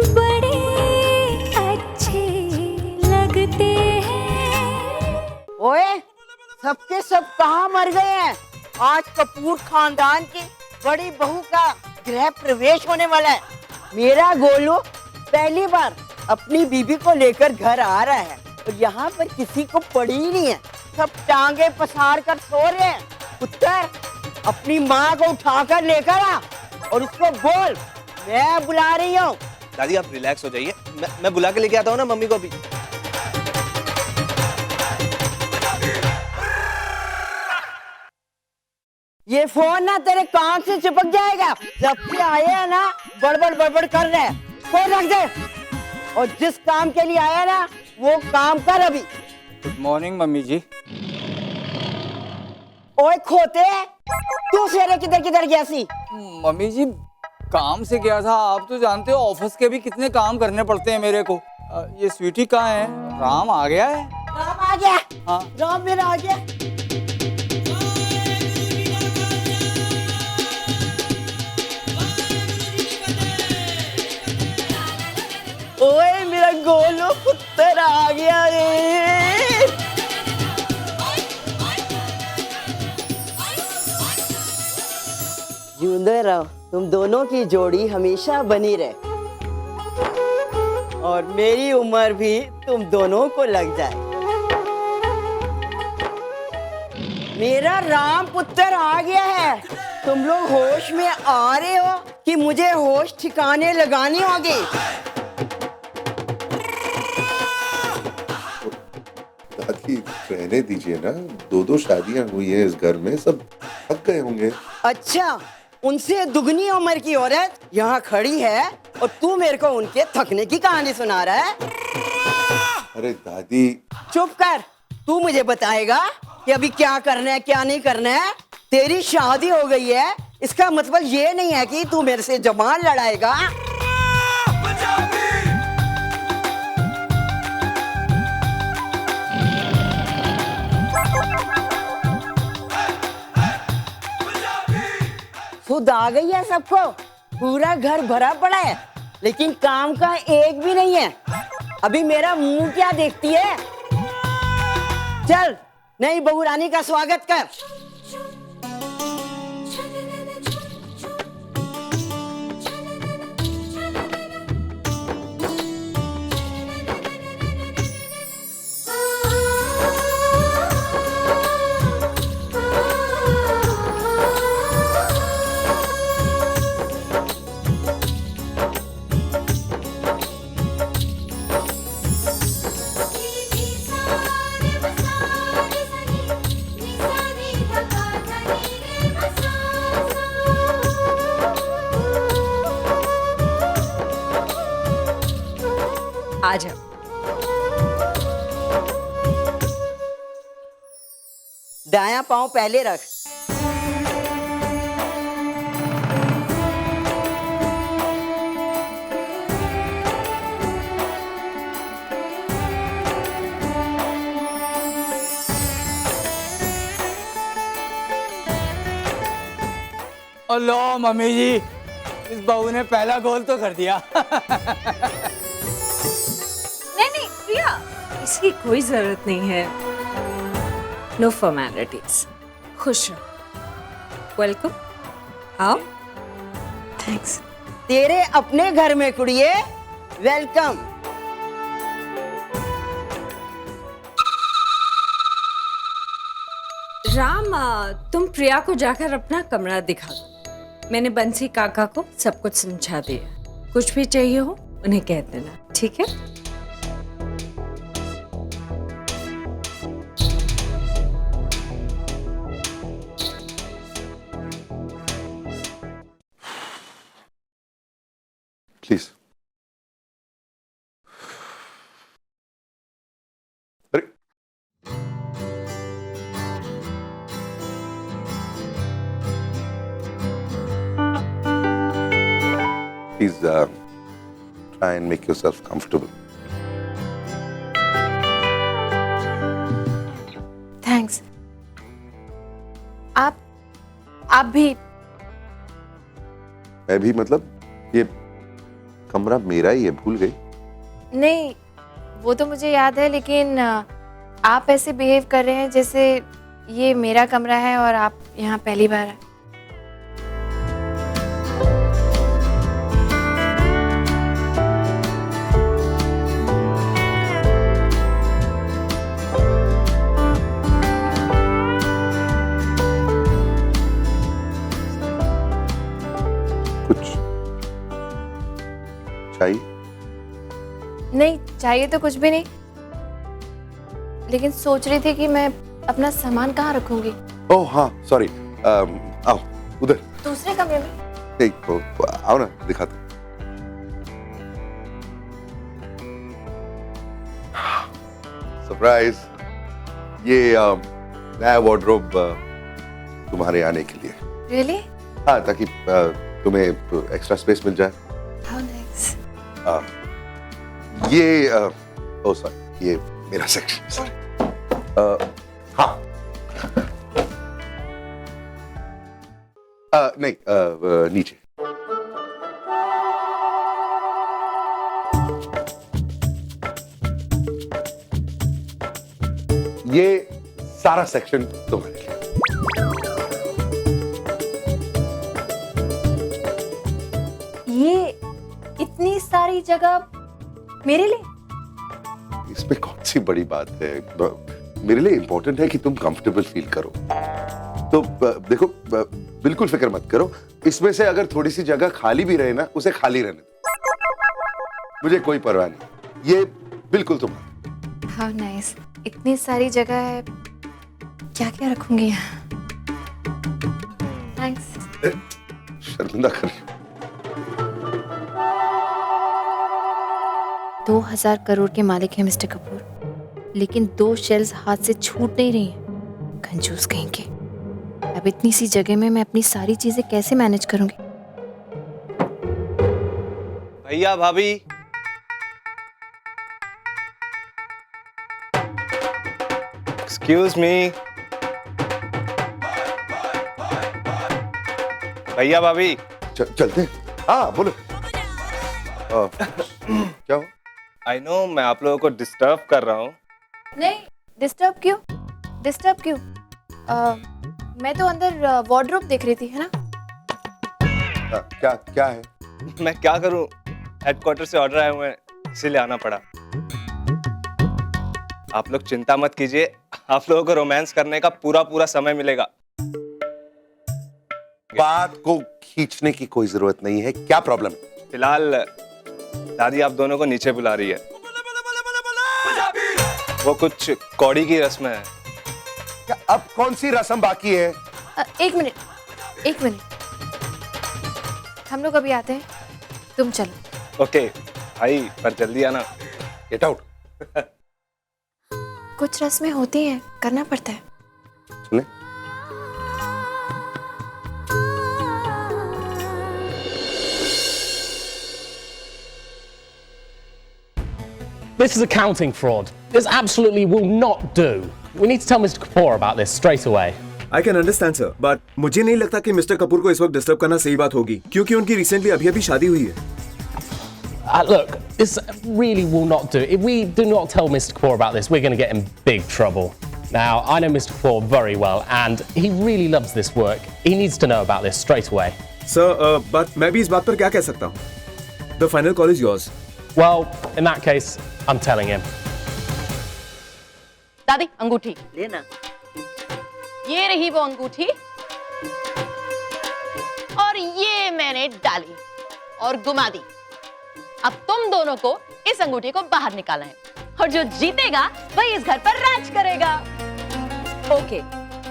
बड़े अच्छे लगते हैं। ओए, सबके सब कहाँ मर गए हैं? आज कपूर खानदान की बड़ी बहू का गृह प्रवेश होने वाला है। मेरा गोलू पहली बार अपनी बीबी को लेकर घर आ रहा है और यहाँ पर किसी को पड़ी ही नहीं है। सब टांगे पसार कर सो रहे हैं। पुत्र, अपनी माँ को उठाकर लेकर आ और उसको बोल मैं बुला रही हूँ। दादी आप रिलैक्स हो जाइए, मैं बुला के लेके आता हूँ ना मम्मी को अभी। ये फोन ना तेरे कान से चिपक जाएगा। जब से आए हैं ना बड़बड़ बड़बड़ कर रहे हैं। फोन रख दे और जिस काम के लिए आया ना वो काम कर अभी। गुड मॉर्निंग मम्मी जी। ओए खोते, तू सवेरे किधर किधर गया सी? मम्मी जी काम से गया था, आप तो जानते हो ऑफिस के भी कितने काम करने पड़ते हैं मेरे को। ये स्वीटी कहाँ है? राम आ गया है? राम आ गया। हाँ राम मेरा आ गया। ओए मेरा गोलू पुत्र आ गया रे। जिंदे रहो, तुम दोनों की जोड़ी हमेशा बनी रहे और मेरी उम्र भी तुम दोनों को लग जाए। मेरा राम पुत्र आ गया है। तुम लोग होश में आ रहे हो कि मुझे होश ठिकाने लगानी होगी? दादी रहने दीजिए ना, दो शादियां हुई है इस घर में, सब थक गए होंगे। अच्छा, उनसे दुगनी उम्र की औरत यहाँ खड़ी है और तू मेरे को उनके थकने की कहानी सुना रहा है? अरे दादी। चुप कर। तू मुझे बताएगा कि अभी क्या करना है क्या नहीं करना है। तेरी शादी हो गई है, इसका मतलब ये नहीं है कि तू मेरे से जबान लड़ाएगा। खुद आ गई है सबको। पूरा घर भरा पड़ा है लेकिन काम का एक भी नहीं है। अभी मेरा मुंह क्या देखती है? चल नई बहू रानी का स्वागत कर। आ जाओ। दायां पांव पहले रख। अल्लाह मम्मी जी, इस बहू ने पहला गोल तो कर दिया। नहीं प्रिया, इसकी कोई जरूरत नहीं है। No formalities. खुश रहो। वेलकम। आओ। थैंक्स। तेरे अपने घर में कुड़िए, वेलकम। राम, तुम प्रिया को जाकर अपना कमरा दिखा दो। मैंने बंसी काका को सब कुछ समझा दिया। कुछ भी चाहिए हो उन्हें कह देना, ठीक है? प्लीज। अरे please try and make yourself comfortable. Thanks. आप भी। मैं भी मतलब ये कमरा मेरा ही है, भूल गई? नहीं, वो तो मुझे याद है, लेकिन आप ऐसे बिहेव कर रहे हैं जैसे ये मेरा कमरा है और आप यहाँ पहली बार आए। कुछ चाहिए? नहीं चाहिए तो कुछ भी नहीं, लेकिन सोच रही थी कि मैं अपना सामान कहाँ रखूंगी। ओह हाँ, सॉरी। आओ उधर। दूसरे कमरे में? नहीं, आओ ना, दिखाते। सरप्राइज, ये नया वार्डरोब तुम्हारे आने के लिए। रियली? हाँ, ताकि तुम्हें एक्स्ट्रा स्पेस मिल जाए। How nice. ये ओ सॉरी, ये मेरा सेक्शन, सॉरी। हाँ, नहीं, नीचे। ये सारा सेक्शन तुम्हारे लिए। ये इतनी सारी जगह मेरे लिए? इसमें कौन सी बड़ी बात है? मेरे लिए इंपॉर्टेंट है कि तुम कंफर्टेबल फील करो। तो देखो, बिल्कुल फिक्र मत करो। इसमें से अगर थोड़ी सी जगह खाली भी रहे ना, उसे खाली रहने दो, मुझे कोई परवाह नहीं। ये बिल्कुल तुम्हारा। How nice. इतनी सारी जगह है, क्या क्या रखूंगी यहाँ। थैंक्स। शर्मिंदा कर रही हो। 2000 करोड़ के मालिक हैं मिस्टर कपूर, लेकिन 2 शेल्स हाथ से छूट नहीं रही हैं। कंजूस कहीं के। अब इतनी सी जगह में मैं अपनी सारी चीजें कैसे मैनेज करूंगी? भैया भाभी, एक्सक्यूज मी। भैया भाभी, चलते हैं। हाँ बोलो। क्या हो? आई नो मैं आप लोगों को डिस्टर्ब कर रहा हूँ। नहीं, डिस्टर्ब क्यों? डिस्टर्ब क्यों? मैं तो अंदर वार्डरोब देख रही थी, है ना? क्या क्या है? मैं क्या करूँ, हेडक्वार्टर से ऑर्डर आए हुए हैं, इसीलिए आना पड़ा। आप लोग चिंता मत कीजिए, आप लोगों को रोमांस करने का पूरा पूरा समय मिलेगा। बात को खींचने की कोई जरूरत नहीं है। क्या प्रॉब्लम है? फिलहाल दादी आप दोनों को नीचे बुला रही है। वो कुछ कौड़ी की रस्म है। क्या अब कौन सी रस्म बाकी है? एक मिनट, हम लोग अभी आते हैं, तुम चलो। ओके भाई, पर जल्दी आना। Get out. कुछ रस्में होती हैं, करना पड़ता है। चले। This is accounting fraud. This absolutely will not do. We need to tell Mr. Kapoor about this straight away. I can understand, sir, but मुझे नहीं लगता कि मिस्टर कपूर को इस वक्त डिस्टर्ब करना सही बात होगी, क्योंकि उनकी रिसेंटली अभी शादी हुई है। Look, this really will not do. If we do not tell Mr. Kapoor about this, we're going to get in big trouble. Now, I know Mr. Kapoor very well, and he really loves this work. He needs to know about this straight away. Sir, but मैं भी इस बात पर क्या कह सकता हूँ? The final call is yours. Well, in that case, I'm telling him. दादी, अंगूठी लेना। ये रही वो अंगूठी, और ये मैंने डाली और घुमा दी। अब तुम दोनों को इस अंगूठी को बाहर निकालना है, और जो जीतेगा वही इस घर पर राज करेगा। ओके,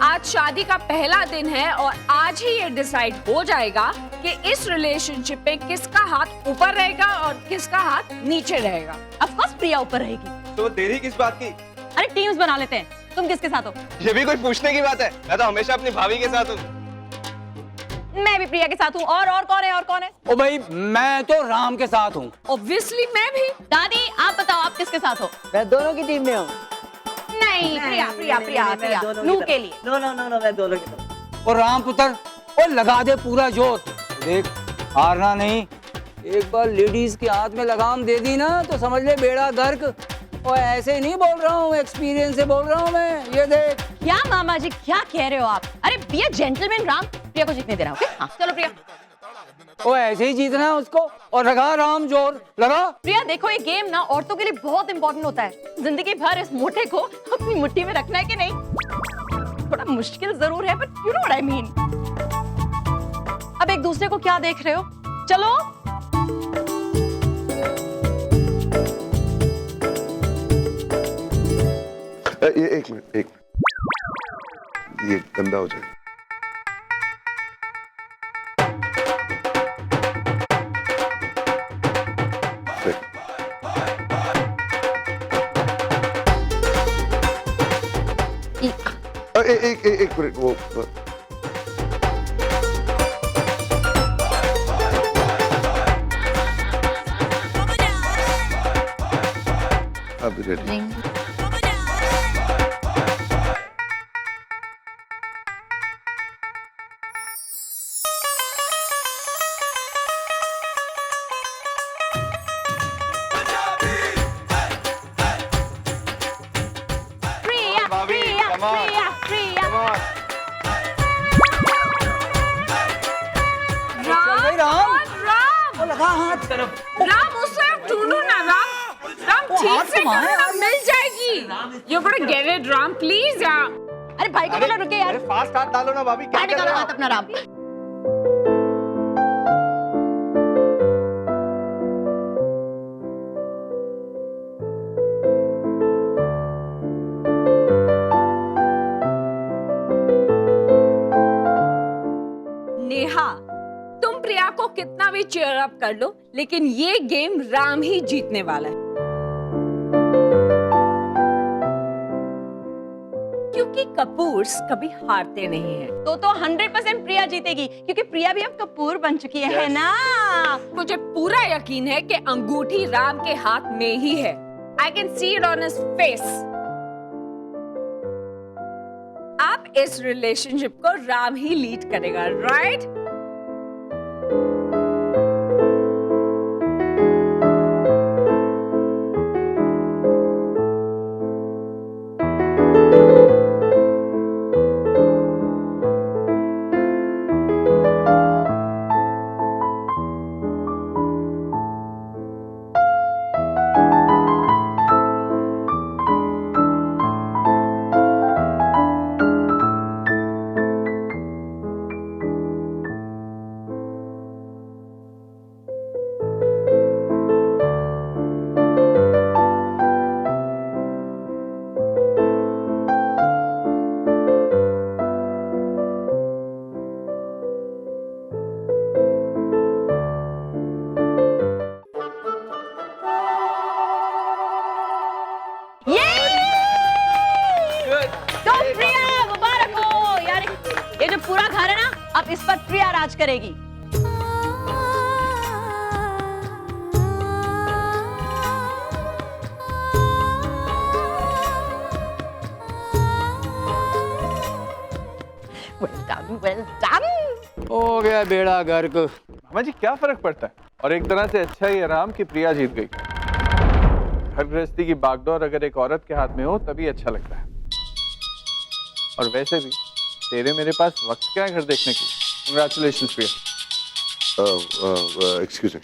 आज शादी का पहला दिन है और आज ही ये डिसाइड हो जाएगा कि इस रिलेशनशिप पे किसका हाथ ऊपर रहेगा और किसका हाथ नीचे रहेगा। ऑफ कोर्स प्रिया ऊपर रहेगी। तो देरी किस बात की? अरे टीम्स बना लेते हैं, तुम किसके साथ हो? ये भी कोई पूछने की बात है? मैं तो हमेशा अपनी भाभी के साथ हूँ। मैं भी प्रिया के साथ हूँ। और कौन है? और कौन है? ओ भाई, मैं तो राम के साथ हूँ। ऑब्वियसली मैं भी। दादी, आप बताओ, आप किसके साथ हो? मैं दोनों की टीम में हूँ। नहीं, प्रिया नू के लिए। नो, मैं दोनों की। और राम पुत्र, और लगा दे पूरा जोत। देख, हारना नहीं, एक बार लेडीज के हाथ में लगाम दे दी ना तो समझ ले बेड़ा गर्क। और ऐसे नहीं बोल रहा हूँ, एक्सपीरियंस से बोल रहा हूँ मैं। ये देख। क्या मामा जी क्या कह रहे हो आप? अरे बी अ जेंटलमैन राम, प्रिया को जीतने दे रहा हूँ। okay? हाँ, चलो प्रिया। वो ऐसे ही जीतना है उसको। और लगा राम जोर, लगा। प्रिया देखो, ये गेम ना औरतों के लिए बहुत इंपॉर्टेंट होता है। जिंदगी भर इस मोटे को अपनी मुट्ठी में रखना है कि नहीं? थोड़ा मुश्किल जरूर है, but you know what I mean. अब एक दूसरे को क्या देख रहे हो? चलो। ये एक मिनट, ये गंदा हो जाएगा। एक मिनट, वो अब रेडी। राम उसे ढूंढो ना राम। राम ठीक से करो ना, मिल जाएगी। You're gonna get it, Ram please यार। अरे भाई को बोलो रुके यार। अरे फास्ट हाथ डालो ना भाभी, क्या कर रहे हो हाथ अपना राम। नेहा, तुम प्रिया को कितना भी चीयर अप कर लो, लेकिन ये गेम राम ही जीतने वाला है। क्योंकि कपूर्स कभी हारते नहीं हैं। तो 100% प्रिया जीतेगी, क्योंकि प्रिया भी अब कपूर बन चुकी है ना। मुझे पूरा यकीन है कि अंगूठी राम के हाथ में ही है। I can see it on his face. आप इस रिलेशनशिप को राम ही लीड करेगा, राइट? पूरा घर है ना, अब इस पर प्रिया राज करेगी। Well done, well done. हो गया बेड़ा गर्क। मामा जी क्या फर्क पड़ता है? और एक तरह से अच्छा ही आराम की प्रिया जीत गई। घर गृहस्थी की बागडोर अगर एक औरत के हाथ में हो तभी अच्छा लगता है। और वैसे भी तेरे मेरे पास वक्त क्या है घर देखने की। Congratulations Priya. Excuse me.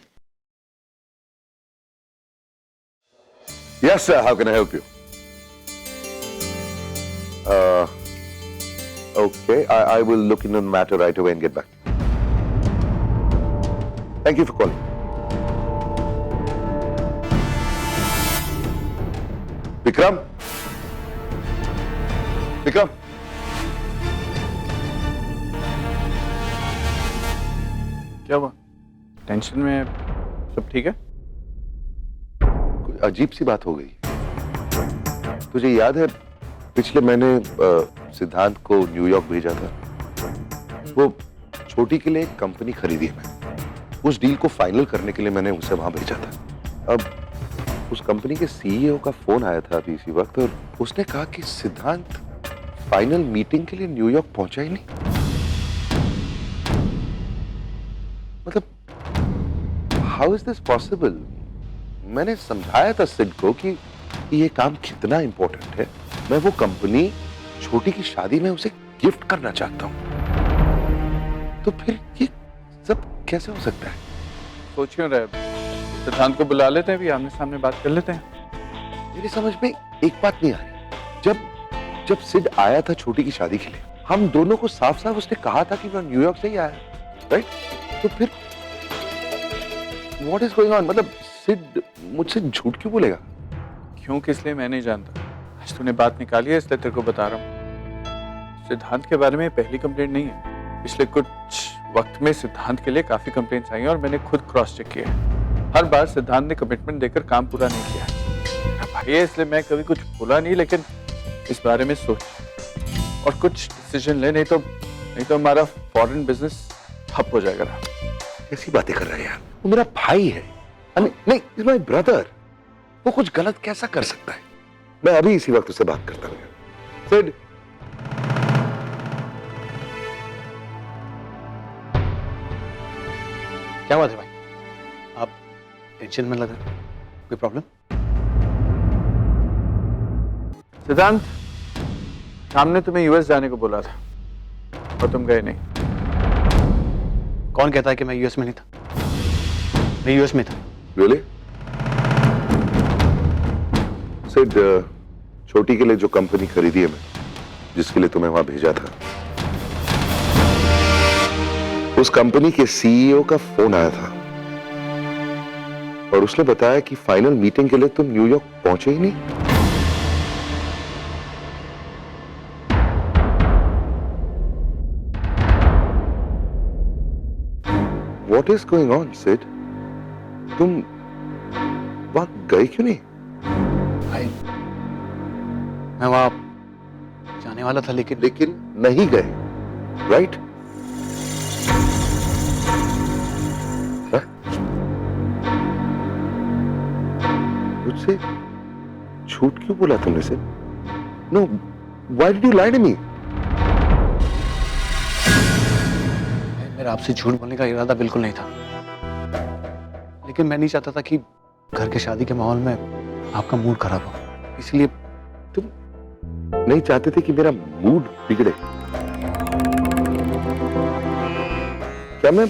Yes sir, how can I help you? Okay, I will look into the matter right away and get back. Thank you for calling. Vikram? Vikram? क्या हुआ? टेंशन में सब ठीक है? कोई अजीब सी बात हो गई। तुझे याद है पिछले महीने सिद्धांत को न्यूयॉर्क भेजा था? वो छोटी के लिए एक कंपनी खरीदी है मैंने। उस डील को फाइनल करने के लिए मैंने उसे वहां भेजा था। अब उस कंपनी के सीईओ का फोन आया था अभी इसी वक्त और उसने कहा कि सिद्धांत फाइनल मीटिंग के लिए न्यूयॉर्क पहुंचा ही नहीं। मतलब हाउ इज दिस पॉसिबल? मैंने समझाया था सिड को कि ये काम कितना इंपॉर्टेंट है। मैं वो कंपनी छोटी की शादी में उसे गिफ्ट करना चाहता हूँ। तो फिर ये सब कैसे हो सकता है? सोच क्यों रहे? सिद्धांत को बुला लेते हैं, भी आमने सामने बात कर लेते हैं। मेरी समझ में एक बात नहीं आ रही। जब सिड आया था छोटी की शादी के लिए, हम दोनों को साफ साफ उसने कहा था कि मैं न्यूयॉर्क से ही आया, राइट? तो फिर व्हाट इज गोइंग ऑन? मतलब सिड मुझसे झूठ क्यों बोलेगा? क्यों किस लिए मैं नहीं जानता। आज तूने बात निकाली है इसलिए तेरे को बता रहा हूँ। सिद्धांत के बारे में पहली कंप्लेंट नहीं है। पिछले कुछ वक्त में सिद्धांत के लिए काफी कंप्लेंट्स आई हैं और मैंने खुद क्रॉस चेक किया है। हर बार सिद्धांत ने कमिटमेंट देकर काम पूरा नहीं किया है। भाई है इसलिए मैं कभी कुछ बोला नहीं, लेकिन इस बारे में सोच और कुछ डिसीजन ले, नहीं तो हमारा फॉरेन बिजनेस ठप हो जाएगा। कैसी बातें कर रहे हैं यार? वो मेरा भाई है। नहीं, इज माय ब्रदर। वो कुछ गलत कैसा कर सकता है? मैं अभी इसी वक्त उससे बात करता हूँ। सिड, क्या बात है भाई? आप टेंशन में लग रहे हैं? कोई प्रॉब्लम? सिद्धांत, शाम ने तुम्हें यूएस जाने को बोला था और तुम गए नहीं। कौन कहता है कि मैं यूएस में नहीं था? मैं यूएस में था। रियली? सिड, छोटी के लिए जो कंपनी खरीदी है मैं, जिसके लिए तुम्हें वहां भेजा था, उस कंपनी के सीईओ का फोन आया था और उसने बताया कि फाइनल मीटिंग के लिए तुम न्यूयॉर्क पहुंचे ही नहीं। What is going on, Sid? तुम वहां गए क्यों नहीं? भाई, मैं वहां जाने वाला था लेकिन नहीं गए, राइट? मुझसे झूठ क्यों बोला तुमने Sid? No, why did you lie to me? मेरा आपसे झूठ बोलने का इरादा बिल्कुल नहीं था, लेकिन मैं नहीं चाहता था कि घर के शादी के माहौल में आपका मूड खराब हो, इसलिए। तुम नहीं चाहते थे कि मेरा मूड बिगड़े? क्या मैं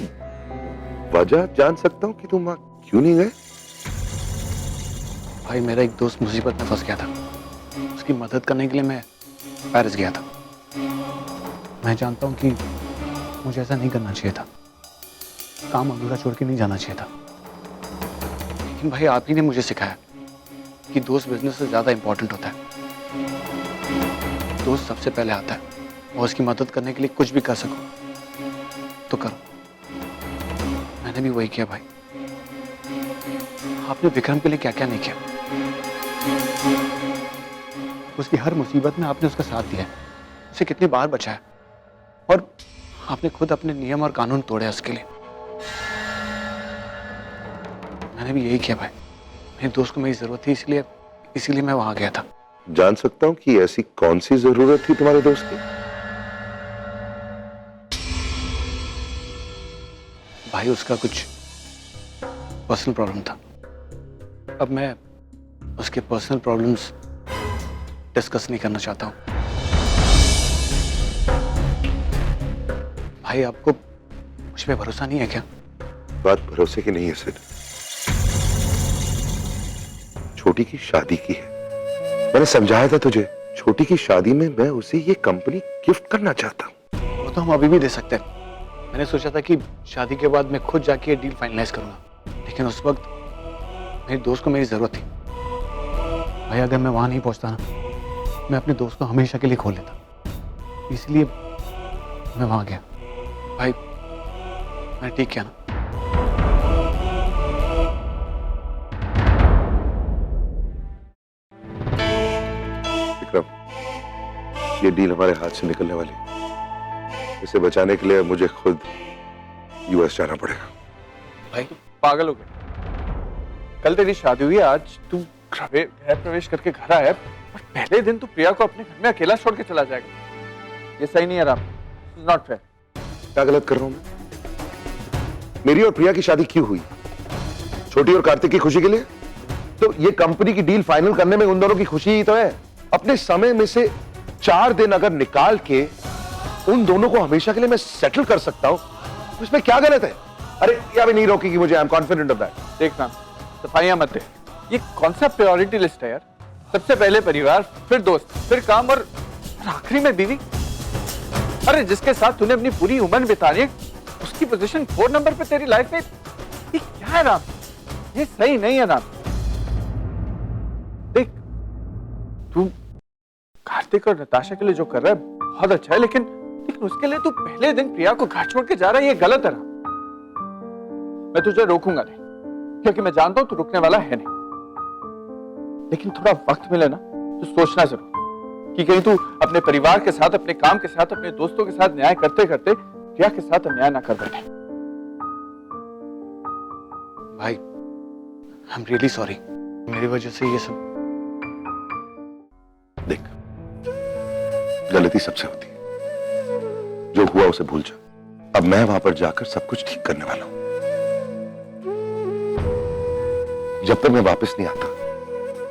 वजह जान सकता हूं कि तुम वहां क्यों नहीं गए? भाई, मेरा एक दोस्त मुसीबत में फंस गया था। उसकी मदद करने के लिए मैं पेरिस गया था। मैं जानता हूं कि मुझे ऐसा नहीं करना चाहिए था, काम अधूरा छोड़ के नहीं जाना चाहिए था, लेकिन भाई आप ही ने मुझे सिखाया कि दोस्त बिजनेस से ज्यादा इंपॉर्टेंट होता है। दोस्त सबसे पहले आता है और उसकी मदद करने के लिए कुछ भी कर सको तो करो। मैंने भी वही किया भाई। आपने विक्रम के लिए क्या क्या नहीं किया। उसकी हर मुसीबत में आपने उसका साथ दिया है, उसे कितनी बार बचाया, और आपने खुद अपने नियम और कानून तोड़े उसके लिए। मैंने भी यही किया भाई। मेरे दोस्त को मेरी जरूरत थी, इसीलिए मैं वहां गया था। जान सकता हूं कि ऐसी कौन सी जरूरत थी तुम्हारे दोस्त की? भाई, उसका कुछ पर्सनल प्रॉब्लम था। अब मैं उसके पर्सनल प्रॉब्लम्स डिस्कस नहीं करना चाहता हूं। भाई, आपको मुझ पे भरोसा नहीं है क्या? बात भरोसे की नहीं है सिड। छोटी की शादी की है। मैंने समझाया था तुझे, छोटी की शादी में मैं उसे ये कंपनी गिफ्ट करना चाहता हूँ। वो तो हम अभी भी दे सकते हैं। मैंने सोचा था कि शादी के बाद मैं खुद जाके ये डील फाइनलाइज करूंगा, लेकिन उस वक्त मेरे दोस्त को मेरी जरूरत थी। भाई, अगर मैं वहां नहीं पहुंचता ना, मैं अपने दोस्त को हमेशा के लिए खो लेता, इसलिए मैं वहां गया। भाई, मैंने ठीक किया ना? विक्रम, ये डील हमारे हाथ से निकलने वाली है। इसे बचाने के लिए मुझे खुद यूएस जाना पड़ेगा। भाई, पागल हो गया। कल तेरी शादी हुई है, आज तू गृह प्रवेश करके घर आया और पहले दिन तू प्रिया को अपने घर में अकेला छोड़ के चला जाएगा। ये सही नहीं है राम, नॉट फेयर। क्या गलत कर रहा हूं मैं? मेरी और प्रिया की शादी क्यों हुई? छोटी और कार्तिक की खुशी के लिए? तो ये कंपनी की डील फाइनल करने में उन दोनों की खुशी ही तो है। अपने समय में से 4 दिन अगर निकाल के उन दोनों को हमेशा के लिए मैं सेटल कर सकता हूं, तो इसमें क्या गलत है? अरे या भी नहीं रोकेगी मुझे, I am confident of that. देखना, सफाइयां मत दे। ये कौन सा प्रायोरिटी लिस्ट है यार? सबसे पहले परिवार, फिर दोस्त, फिर काम और आखिरी में बीवी। अरे जिसके साथ तूने अपनी पूरी उम्र बितानी है, उसकी पोजीशन 4 नंबर पे तेरी लाइफ में, ये क्या है राम? ये सही नहीं है राम। देख, तू कार्तिक और नताशा के लिए जो कर रहा है बहुत अच्छा है, लेकिन उसके लिए तू पहले दिन प्रिया को घर छोड़ के जा रहा है, ये गलत है राम। मैं तुझे रोकूंगा नहीं, क्योंकि मैं जानता हूं तू रुकने वाला है नहीं। लेकिन थोड़ा वक्त मिले ना तो सोचना जरूर कि कहीं तू अपने परिवार के साथ, अपने काम के साथ, अपने दोस्तों के साथ न्याय करते करते प्रिया के साथ अन्याय ना कर बैठे। भाई, आई एम रियली सॉरी, मेरी वजह से ये सब। देख, गलती सबसे होती है, जो हुआ उसे भूल जा। अब मैं वहां पर जाकर सब कुछ ठीक करने वाला हूं। जब तक मैं वापस नहीं आता,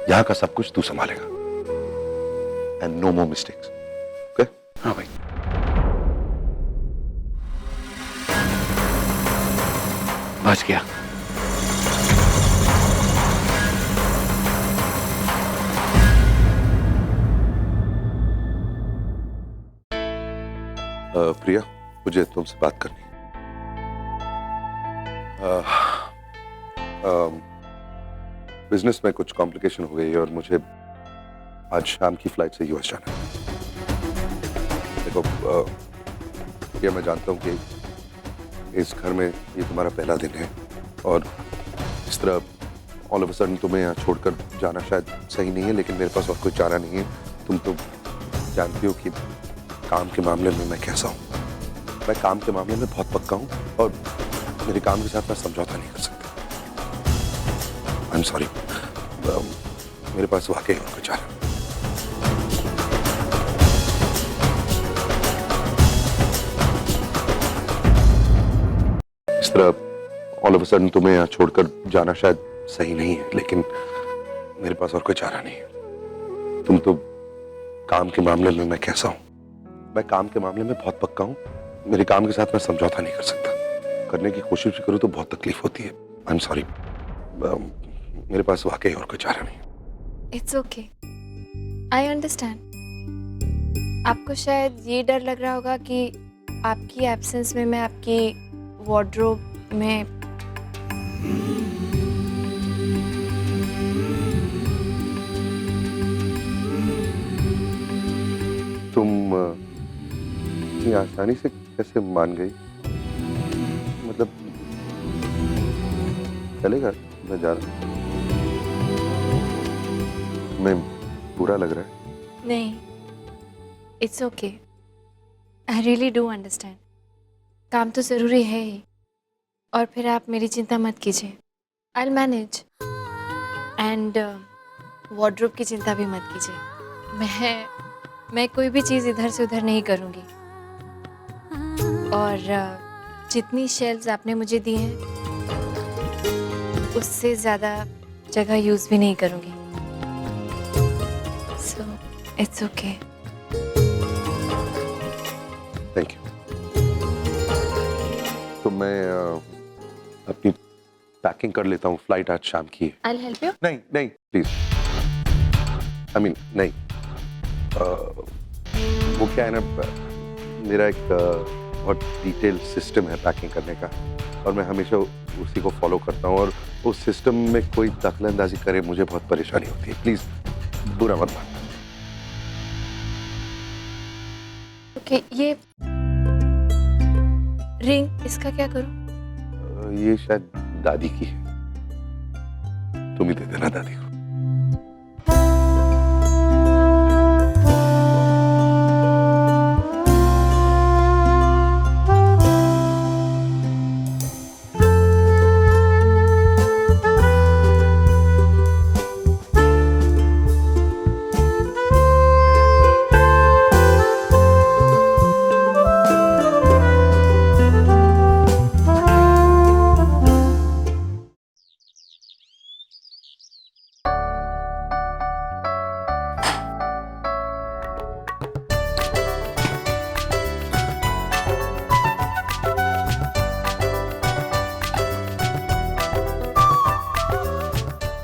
यहां का सब कुछ तू संभालेगा। And no more mistakes, okay? हाँ भाई। बच गया। प्रिया, मुझे तुमसे बात करनी है। बिजनेस में कुछ कॉम्प्लिकेशन हो गई और मुझे आज शाम की फ्लाइट से यूएस जाना है। देखो प्रिया, मैं जानता हूँ कि इस घर में ये तुम्हारा पहला दिन है और इस तरह ऑल ऑफ अ सडन तुम्हें यहाँ छोड़कर जाना शायद सही नहीं है, लेकिन मेरे पास और कोई चारा नहीं है। तुम तो जानती हो कि काम के मामले में मैं कैसा हूँ। मैं काम के मामले में बहुत पक्का हूँ और मेरे काम के साथ मैं समझौता नहीं कर सकता। आई एम सॉरी, मेरे पास वाकई और कुछ चारा। इस तरह ऑल ऑफ अ सडन तुम्हें यहाँ छोड़कर जाना शायद सही नहीं है, लेकिन मेरे पास और कोई चारा नहीं है। तुम तो काम के मामले में मैं कैसा हूँ। मैं काम के मामले में बहुत पक्का हूँ। मेरे काम के साथ मैं समझौता नहीं कर सकता। करने की कोशिश भी करूँ तो बहुत तकलीफ होती है। आई एम सॉरी, मेरे पास वाकई और कोई चारा नहीं। It's okay, I understand. आपको शायद ये डर लग रहा होगा कि आपकी एब्सेंस में मैं आपकी वार्डरोब में तुम इतनी आसानी से कैसे मान गई? मतलब चलेगा, मैं जा रहा हूँ। मैं बुरा लग रहा है? नहीं, it's okay, I really do understand. काम तो ज़रूरी है ही, और फिर आप मेरी चिंता मत कीजिए, I will manage. And wardrobe की चिंता भी मत कीजिए। मैं कोई भी चीज़ इधर से उधर नहीं करूँगी, और जितनी शेल्व्स आपने मुझे दी हैं उससे ज़्यादा जगह यूज़ भी नहीं करूँगी। So it's okay. Thank you. तो मैं अपनी पैकिंग कर लेता हूँ, फ्लाइट आज शाम की है। I will help you. नहीं नहीं प्लीज, आई मीन नहीं। वो क्या है ना, मेरा एक बहुत डिटेल सिस्टम है पैकिंग करने का, और मैं हमेशा उसी को फॉलो करता हूँ, और उस सिस्टम में कोई दखलंदाजी करे मुझे बहुत परेशानी होती है। प्लीज बुरा मत मानना। ओके, ये रिंग, इसका क्या करूँ? ये शायद दादी की है, तुम ही दे देना दादी को।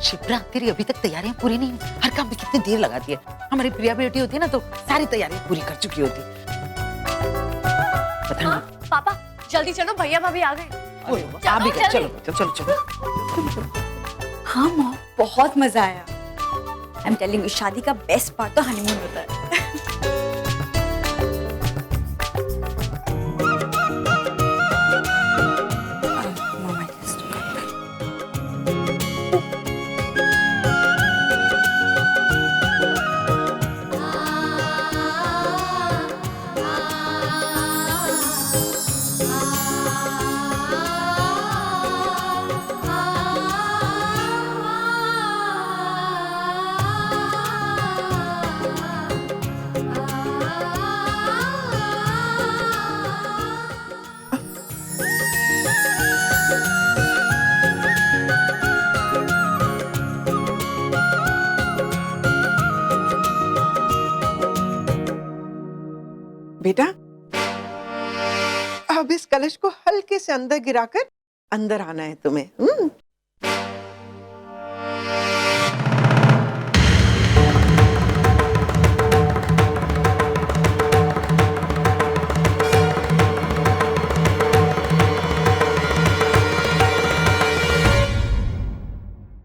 शिप्रा, तेरी अभी तक तैयारियां पूरी नहीं हुई। हर काम में कितनी देर लगाती है। हमारी प्रिया बेटी होती है ना तो सारी तैयारियां पूरी कर चुकी होती। पता नहीं। पापा जल्दी चलो, भैया भाभी आ गए। आप भी चलो चलो चलो। हाँ मॉम, बहुत मजा आया। आई एम टेलिंग यू, शादी का बेस्ट पार्ट तो हनीमून होता है। बेटा, अब इस कलश को हल्के से अंदर गिराकर अंदर आना है तुम्हें।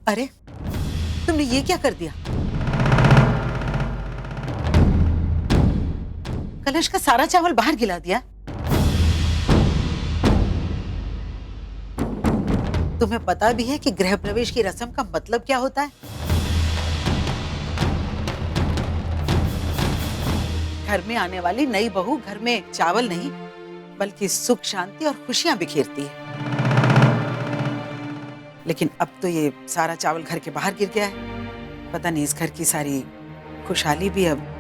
अरे तुमने ये क्या कर दिया? कलश का सारा चावल बाहर गिरा दिया। तुम्हें पता भी है कि गृह प्रवेश की रस्म का मतलब क्या होता है? घर में आने वाली नई बहू घर में चावल नहीं बल्कि सुख, शांति और खुशियां बिखेरती है। लेकिन अब तो ये सारा चावल घर के बाहर गिर गया है। पता नहीं इस घर की सारी खुशहाली भी अब।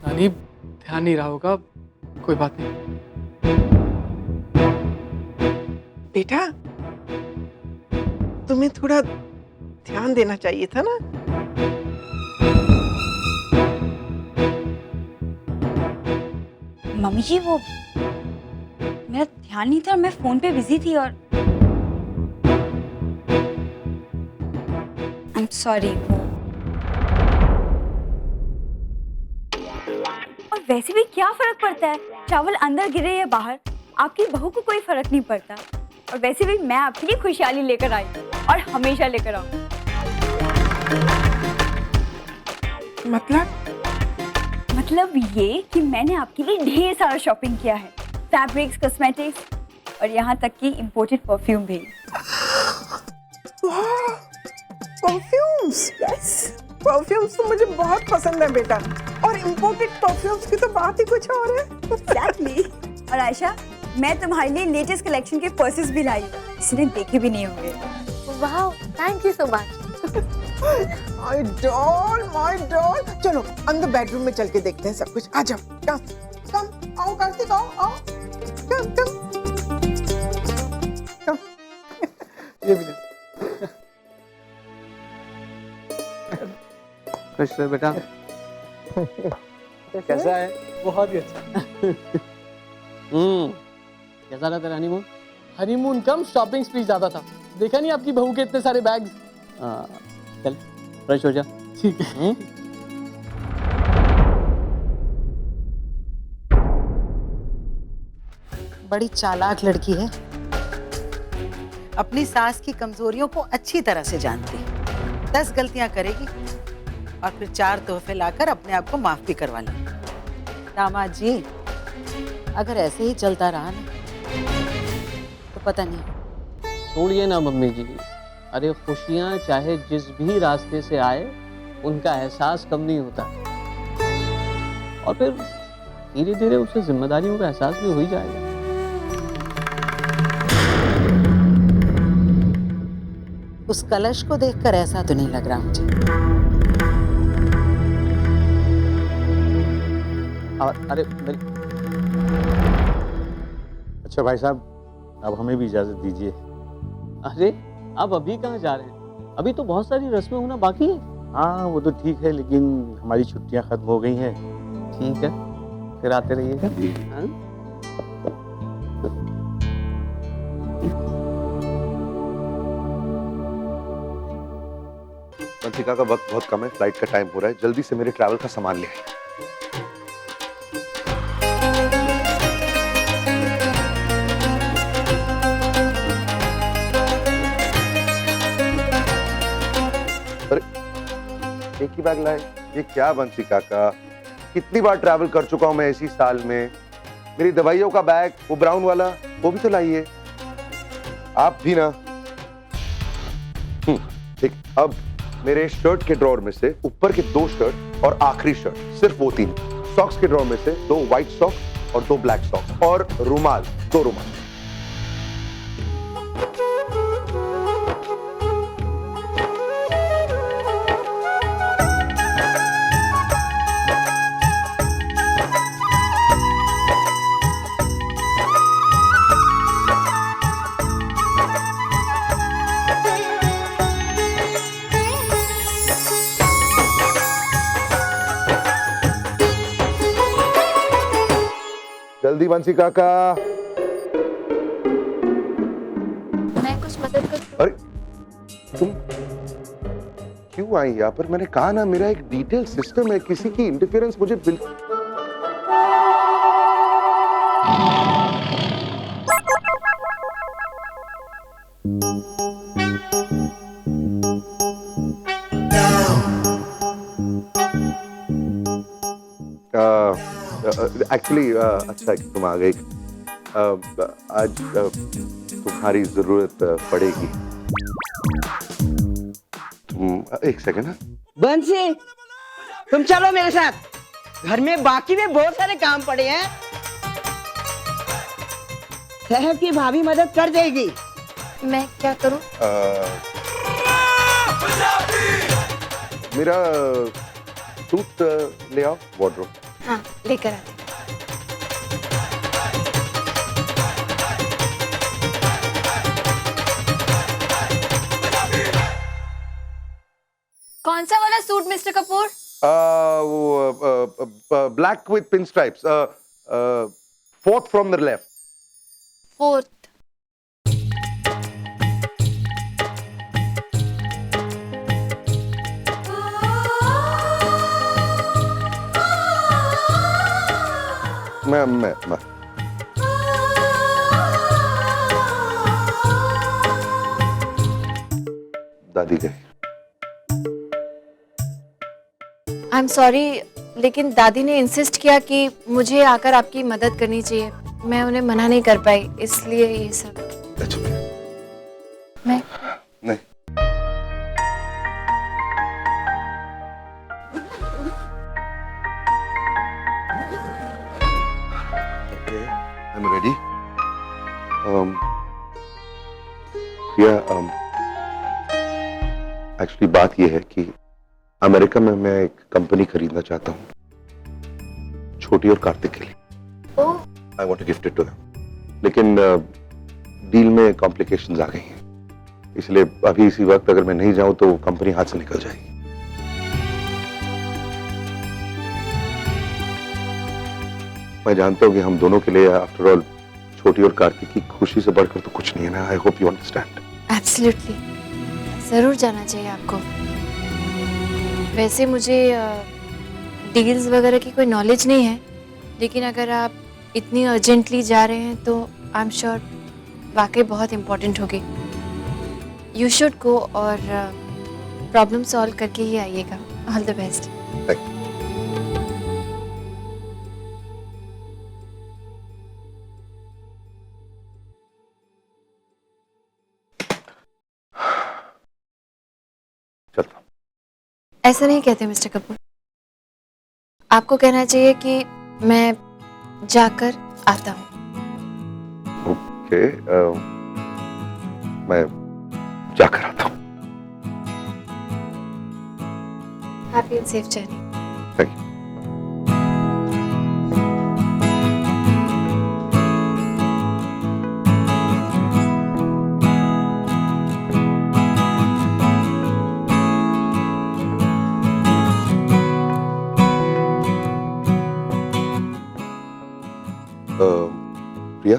नानी, ध्यान नहीं रहा होगा, कोई बात नहीं। बेटा, तुम्हें थोड़ा ध्यान देना चाहिए था ना। मम्मी जी, वो मेरा ध्यान नहीं था, मैं फोन पे बिजी थी और आई एम सॉरी। और वैसे भी क्या फर्क पड़ता है चावल अंदर गिरे या बाहर, आपकी बहू को कोई फर्क नहीं पड़ता। और वैसे भी मैं आपके लिए खुशहाली लेकर आई और हमेशा लेकर आऊंगी। मतलब ये कि मैंने आपके लिए ढेर सारा शॉपिंग किया है, फैब्रिक्स, कॉस्मेटिक्स और यहाँ तक कि इम्पोर्टेड परफ्यूम भी। परफ्यूम्स? यस, परफ्यूम्स तो मुझे बहुत पसंद है बेटा। और इम्पोर्टेड परफ्यूम्स की तो बात ही कुछ और है। Exactly. और आयशा, मैं तुम्हारे लिए लेटेस्ट कलेक्शन के पर्सेस भी लाई हूँ, किसी ने देखे भी नहीं होंगे। वाह, thank you so much. My doll. चलो अंदर बेडरूम में चल के देखते हैं सब कुछ। आ जाओ, कम आओ कार्तिक, आओ कम। ये भी खुश रहे बेटा। कैसा है? बहुत ही अच्छा। कैसा रहा तेरा हनीमून? हनीमून कम, शॉपिंग स्प्री ज्यादा था। देखा नहीं आपकी बहू के इतने सारे बैग्स? चल फ्रेश हो जा। ठीक है। बड़ी चालाक लड़की है, अपनी सास की कमजोरियों को अच्छी तरह से जानती है। 10 गलतियां करेगी और फिर 4 तोहफे लाकर अपने आप को माफ भी करवा लेगी। दामाद जी, अगर ऐसे ही चलता रहा ना तो पता नहीं। छोड़िए ना मम्मी जी, अरे खुशियाँ चाहे जिस भी रास्ते से आए उनका एहसास कम नहीं होता। और फिर धीरे धीरे उसे जिम्मेदारियों का एहसास भी हो ही जाएगा। उस कलश को देखकर ऐसा तो नहीं लग रहा मुझे। और अरे मेरी... अच्छा भाई साहब, अब हमें भी इजाजत दीजिए। अरे आप अभी कहाँ जा रहे हैं? अभी तो बहुत सारी रस्में होना बाकी है। हाँ वो तो ठीक है, लेकिन हमारी छुट्टियां खत्म हो गई हैं। ठीक है, फिर आते रहिएगा। वंशिका का वक्त बहुत कम है, फ्लाइट का टाइम हो रहा है, जल्दी से मेरे ट्रैवल का सामान ले आई। एक ही बैग लाए? ये क्या वंशिका का, कितनी बार ट्रैवल कर चुका हूं मैं इसी साल में। मेरी दवाइयों का बैग, वो ब्राउन वाला, वो भी तो लाइए। आप भी ना। ठीक, अब मेरे शर्ट के ड्रॉर में से ऊपर के 2 शर्ट और आखिरी शर्ट, सिर्फ वो 3। सॉक्स के ड्रॉर में से 2 व्हाइट सॉक्स और 2 ब्लैक सॉक्स, और रुमाल, 2 रुमाल। जल्दी वंशिका का। मैं कुछ मदद कर। अरे तुम क्यों आई यहाँ पर? मैंने कहा ना, मेरा एक डिटेल सिस्टम है, किसी की इंटरफेरेंस मुझे बिल्कुल। एक्चुअली अच्छा है कि तुम आ गई। आज तुम्हारी जरूरत पड़ेगी। तुम एक सेकंड। बंसी, तुम चलो मेरे साथ, घर में बाकी भी बहुत सारे काम पड़े हैं। साहब की भाभी मदद कर देगी। मैं क्या करूं? मेरा सूट ले आओ वार्डरोब। हाँ, लेकर आते। कौन सा वाला suit mister Kapoor? Black with pin stripes, 4th from the left. 4th। मैं दादी गई। आई एम सॉरी, लेकिन दादी ने इंसिस्ट किया कि मुझे आकर आपकी मदद करनी चाहिए। मैं उन्हें मना नहीं कर पाई, इसलिए ये सब। मैं नहीं। I'm ready. एक्चुअली बात यह है कि अमेरिका में मैं एक कंपनी खरीदना चाहता हूँ, छोटी और कार्तिक के लिए। I want to gift it to them, लेकिन डील में कॉम्प्लिकेशंस आ गई हैं, इसलिए अभी इसी वक्त अगर मैं नहीं जाऊं तो कंपनी हाथ से निकल जाएगी। मैं जानता हूं कि हम दोनों के लिए आफ्टर ऑल छोटी और कार्तिक की खुशी से बढ़कर तो कुछ नहीं है ना। I hope you understand. Absolutely, जरूर जाना चाहिए आपको। वैसे मुझे डील्स वगैरह की कोई नॉलेज नहीं है, लेकिन अगर आप इतनी अर्जेंटली जा रहे हैं तो आई एम श्योर वाकई बहुत इम्पोर्टेंट होगी। यू शुड गो और प्रॉब्लम सॉल्व करके ही आइएगा। All the best. ऐसा नहीं कहते मिस्टर कपूर, आपको कहना चाहिए कि मैं जाकर आता हूँ। ओके, मैं जाकर आता हूँ। Happy and safe journey. Thank you. Priya,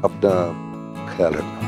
अपना ख्याल रखना।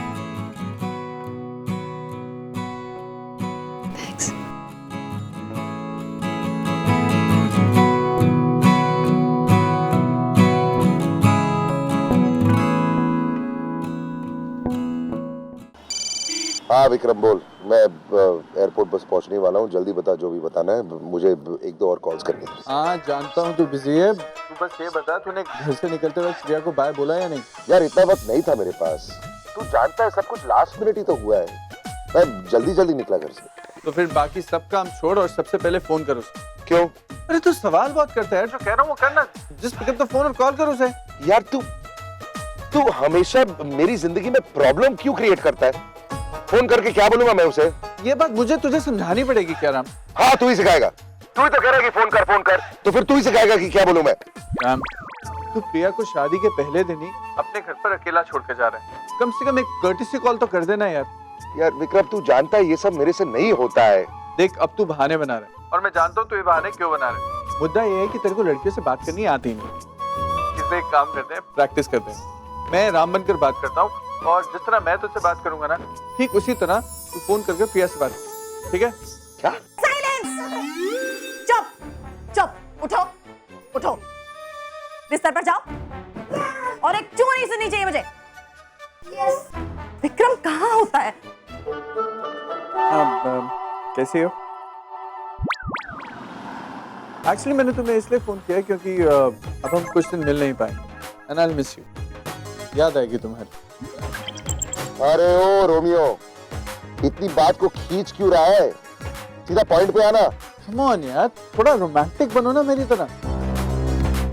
हाँ विक्रम बोल, मैं एयरपोर्ट बस पहुंचने वाला हूँ, जल्दी बता जो भी बताना है, मुझे एक दो और कॉल्स करनी है। हाँ जानता हूँ तू बिजी है, तू बस ये बता तूने घर से निकलते वक्त प्रिया को बाय बोला या नहीं? यार इतना वक्त नहीं था मेरे पास, तू जानता है सब कुछ लास्ट मिनट ही तो हुआ है, मैं जल्दी निकला घर से। तो फिर बाकी सब काम छोड़ और सबसे पहले फोन कर उसे। क्यों? अरे तू सवाल बहुत करता है, जो कह रहा हूँ वो करना, just pick up the phone और कॉल कर उसे। यार तू हमेशा मेरी जिंदगी में प्रॉब्लम क्यों क्रिएट करता है? फोन करके क्या बोलूंगा मैं उसे? ये बात मुझे तुझे समझानी पड़ेगी क्या राम? हाँ तू ही सिखाएगा, तू ही तो कह रहा है कि फोन कर, तो फिर तू ही सिखाएगा कि क्या बोलूं मैं? राम, तू प्रिया को शादी के पहले दिन ही अपने घर पर अकेला छोड़ के जा रहा है, कम से कम एक कर्टिसी कॉल तो कर देना यार। यार विक्रम तू जानता है ये सब मेरे से नहीं होता है। देख अब तू बहाने बना रहा है और मैं जानता हूँ तू ये बहाने क्यों बना रहा है। मुद्दा ये है कि तेरे को लड़कियों से बात करनी आती नहीं। इसलिए एक काम करते हैं, प्रैक्टिस करते हैं। मैं राम बनकर बात करता हूँ और जिस तरह मैं तुझसे बात करूंगा ना, ठीक उसी तरह तू फोन करके प्रिया से बात कर, ठीक है? क्या? चुप, उठो, बिस्तर पर जाओ और एक चू नहीं सुननी चाहिए मुझे। विक्रम कहाँ होता है? कैसे हो? एक्चुअली मैंने तुम्हें इसलिए फोन किया क्योंकि अब हम कुछ दिन मिल नहीं पाएंगे and I will miss you. याद आएगी तुम्हारी। अरे ओ रोमियो, इतनी बात को खींच क्यों रहा है? सीधा पॉइंट पे आना। कम ऑन यार, थोड़ा रोमांटिक बनो ना मेरी तरह।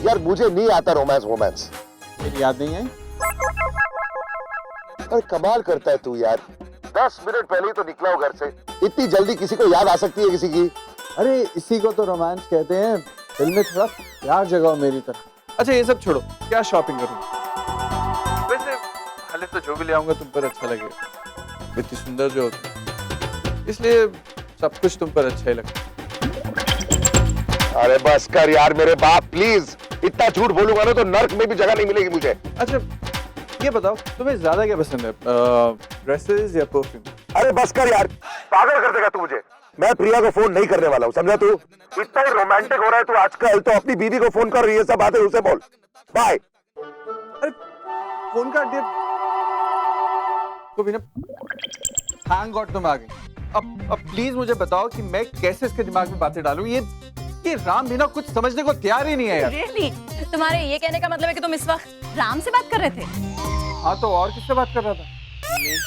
यार मुझे नहीं आता रोमांस। मेरी याद नहीं आई? अरे कमाल करता है तू यार, 10 मिनट पहले ही तो निकला हो घर से, इतनी जल्दी किसी को याद आ सकती है किसी की? अरे इसी को तो रोमांस कहते हैं, दिल में थोड़ा प्यार जगाओ मेरी तरह। अच्छा ये सब छोड़ो, क्या शॉपिंग करूं? वैसे हाले तो जो भी ले आऊंगा तुम पर अच्छा लगेगा, इतनी सुंदर जो होती, इसलिए सब कुछ तुम पर अच्छा ही लगता। अरे बस कर यार मेरे बाप, प्लीज। इतना झूठ बोलूंगा ना तो नर्क में भी जगह नहीं मिलेगी मुझे। अच्छा ये बताओ तुम्हें ज्यादा क्या पसंद है, ड्रेसेस या परफ्यूम? अरे बस कर यार, पागल कर देगा तू मुझे। मैं प्रिया को फोन नहीं करने वाला हूँ, समझा तू? इतना ही रोमांटिक हो रहा है तू आजकल, तो अपनी बीवी को फोन कर, ये सब बातें उसे बोल। बाय। अरे फोन काट दिया तो भी ना, थैंक गॉड तुम आ गई। अब प्लीज मुझे बताओ कि मैं कैसे इसके दिमाग में बातें डालूं। ये राम भी ना कुछ समझने को तैयार ही नहीं है यार। Really? तुम्हारे ये कहने का मतलब है कि तुम इस वक्त राम से बात कर रहे थे? हाँ तो और किससे बात कर रहा था?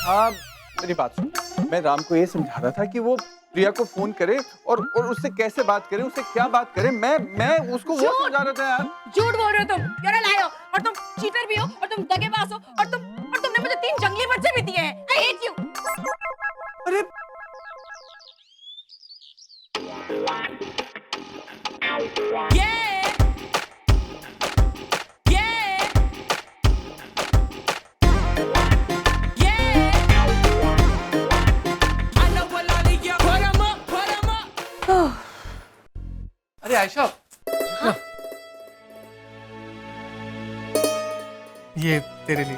हाँ मेरी बात सुन, मैं राम को ये समझा रहा था कि वो प्रिया को फोन करे और उससे कैसे बात करे, उससे क्या बात करे, मैं उसको वो समझा रहा था यार। झूठ बोल रहे हो तुम, you're a liar, और तुम चीटर भी हो और तुम दगेबाज हो और तुमने मुझे 3 जंगली बच्चे भी दिए हैं। I hate you. अरे अरे आयशा, ये तेरे लिए।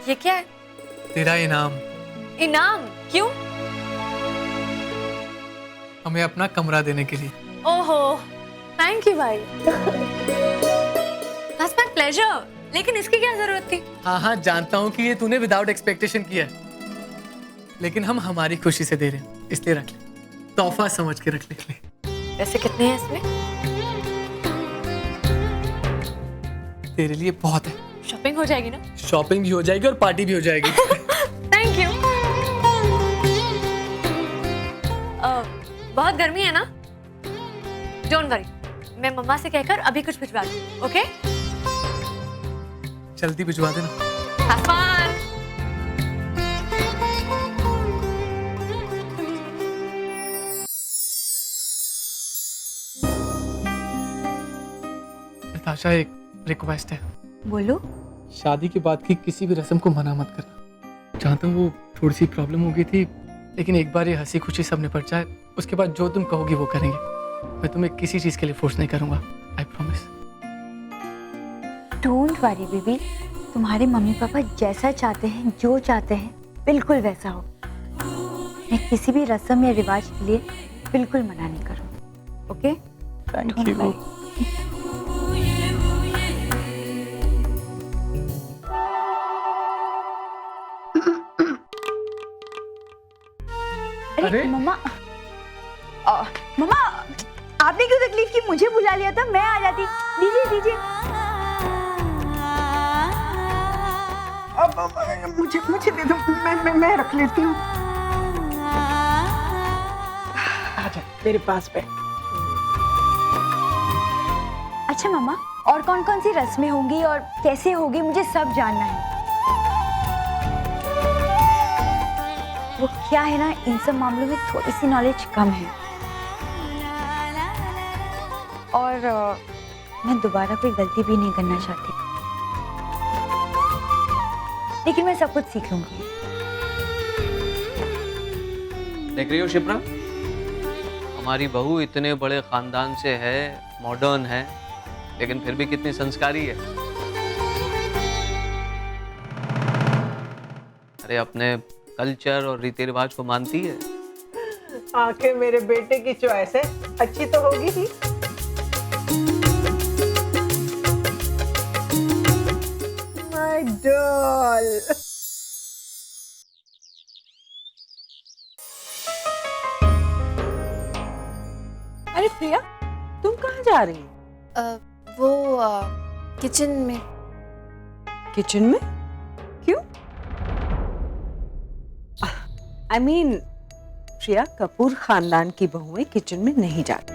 ये क्या है? तेरा इनाम। इनाम? क्यों? हमें अपना कमरा देने के लिए। ओहो, थैंक यू भाई। That's my pleasure. लेकिन इसकी क्या जरूरत थी? हाँ जानता हूँ कि ये तूने विदाउट एक्सपेक्टेशन किया है, लेकिन हम हमारी खुशी से दे रहे हैं, इसलिए रख ले, तोहफा समझ के रख ले। पैसे कितने हैं इसमें? तेरे लिए बहुत है। शॉपिंग हो जाएगी ना? शॉपिंग भी हो जाएगी और पार्टी भी हो जाएगी। Thank you. बहुत गर्मी है ना? डोंट वरी, मैं मम्मा से कहकर अभी कुछ भिजवा दूँ, ओके? जल्दी भिजवा देना। Have fun. नताशा, एक रिक्वेस्ट है। बोलो। शादी के बाद की किसी भी रस्म को मना मत करना। जानता हूँ वो थोड़ी सी प्रॉब्लम हो गई थी, लेकिन एक बार ये हंसी खुशी सब निपट जाए, उसके बाद जो तुम कहोगी वो करेंगे। मैं तुम्हें किसी चीज के लिए फोर्स नहीं करूंगा, I promise. Don't worry baby, तुम्हारे मम्मी पापा जैसा चाहते हैं, जो चाहते हैं, बिल्कुल वैसा हो। मैं किसी भी रस्म या रिवाज के लिए बिल्कुल मना नहीं करूँ, ओके? Thank you. अरे मम्मा मम्मा आपने क्यों तकलीफ की? मुझे बुला लिया था, मैं आ जाती। दीजिए दीजिए। अब मुझे दे दो, मैं रख लेती हूँ। आजा मेरे पास बैठ। अच्छा मम्मा, और कौन कौन सी रस्में होंगी और कैसे होगी, मुझे सब जानना है। वो क्या है ना, इन सब मामलों में थोड़ी सी नॉलेज कम है और मैं दोबारा कोई गलती भी नहीं करना चाहती, लेकिन मैं सब कुछ सीख लूंगी। देख रही हो शिप्रा, हमारी बहू इतने बड़े खानदान से है, मॉडर्न है, लेकिन फिर भी कितनी संस्कारी है। अरे अपने कल्चर और रीति रिवाज को मानती है। आखिर मेरे बेटे की चॉइस है, अच्छी तो होगी ही। My doll. अरे प्रिया, तुम कहाँ जा रही हो? वो किचन में। किचन में? क्यों? आई मीन प्रिया, कपूर खानदान की बहुएं किचन में नहीं जाती,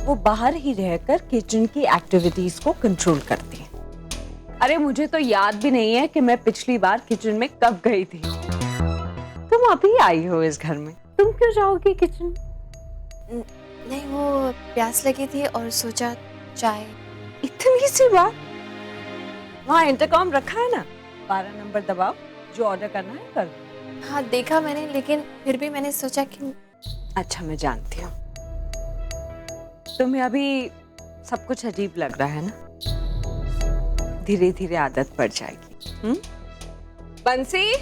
वो बाहर ही रहकर किचन की एक्टिविटीज को कंट्रोल करती हैं। अरे मुझे तो याद भी नहीं है कि मैं पिछली बार किचन में कब गई थी। तुम अभी आई हो इस घर में, तुम क्यों जाओगी किचन? नहीं, वो प्यास लगी थी और सोचा चाय। इतनी सी बात? वहाँ इंटरकॉम रखा है ना, 12 नंबर दबाओ, जो ऑर्डर करना है कर दो। हाँ देखा मैंने, लेकिन फिर भी मैंने सोचा कि अच्छा मैं जानती हूँ तुम्हें अभी सब कुछ अजीब लग रहा है ना, धीरे धीरे आदत पड़ जाएगी। बंसी,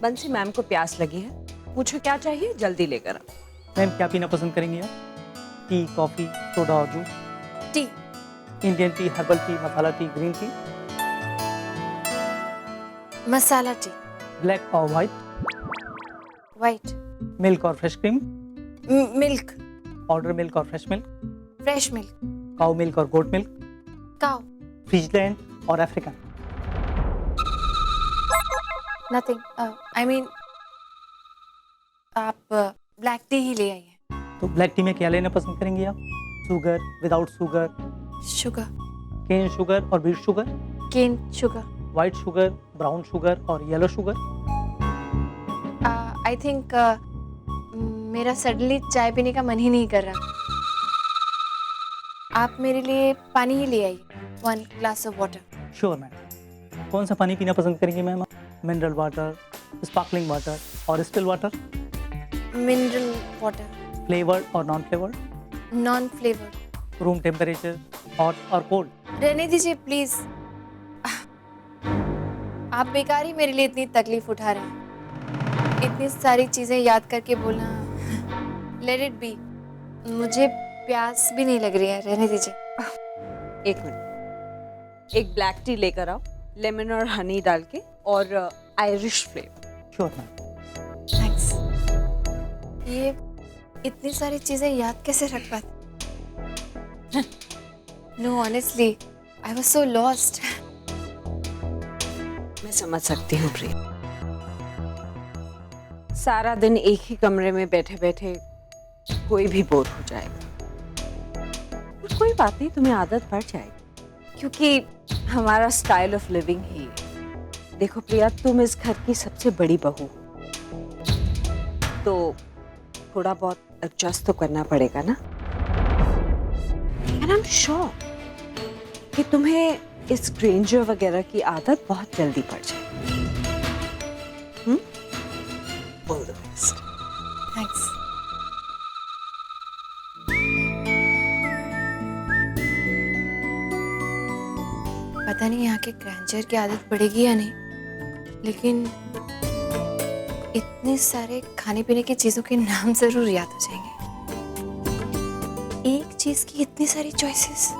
बंसी मैम को प्यास लगी है, पूछो क्या चाहिए, जल्दी लेकर आओ। मैम क्या पीना पसंद करेंगी आप? टी, कॉफी, सोडा और juice? Tea. Indian tea, herbal tea, masala tea, green tea? Masala tea. Black और वाइट? वाइट। मिल्क और fresh cream? Milk. Powder milk और fresh milk? Fresh milk. Cow milk और गोट मिल्क? काऊ। फ्रीजलैंड और African? Nothing, I mean आप black tea ही ले आइए। तो ब्लैक टी में क्या लेना पसंद करेंगी आप? Sugar, without sugar? Sugar. Cane sugar और beet sugar? Cane sugar. White sugar, brown sugar और येलो शुगर? आई थिंक मेरा सडनली चाय पीने का मन ही नहीं कर रहा। आप मेरे लिए पानी ही ले आइए, 1 glass of water. Sure ma'am. कौन सा पानी पीना पसंद करेंगी ma'am? Mineral water, sparkling water और still water? Mineral water. Flavoured और non flavoured? Non flavoured. Room temperature, hot और कोल्ड? रहने दीजिए प्लीज, आप बेकार ही मेरे लिए इतनी तकलीफ उठा रहे हैं। इतनी सारी चीजें याद करके बोलना, लेट इट बी। मुझे प्यास भी नहीं लग रही है, रहने दीजिए। एक मिनट, एक ब्लैक टी लेकर आओ, लेमन और हनी डाल के, और Irish flavour. Sure ma'am. Thanks. ये इतनी सारी चीजें याद कैसे रख पाती? Know honestly, I was so lost. मैं समझ सकती हूँ प्रिया, सारा दिन एक ही कमरे में बैठे बैठे कोई भी बोर हो जाएगा। और कोई बात नहीं, तुम्हें आदत पड़ जाएगी, क्योंकि हमारा स्टाइल ऑफ लिविंग ही है। देखो प्रिया, तुम इस घर की सबसे बड़ी बहू, तो थोड़ा बहुत एडजस्ट तो करना पड़ेगा ना। एंड आई एम श्योर कि तुम्हें इस ग्रेंजर वगैरह की आदत बहुत जल्दी पड़ जाएगी। All the best. थैंक्स। पता नहीं यहाँ के ग्रैंडर की आदत पड़ेगी या नहीं, लेकिन इतने सारे खाने पीने की चीजों के नाम जरूर याद हो जाएंगे। एक चीज की इतनी सारी चॉइसेस।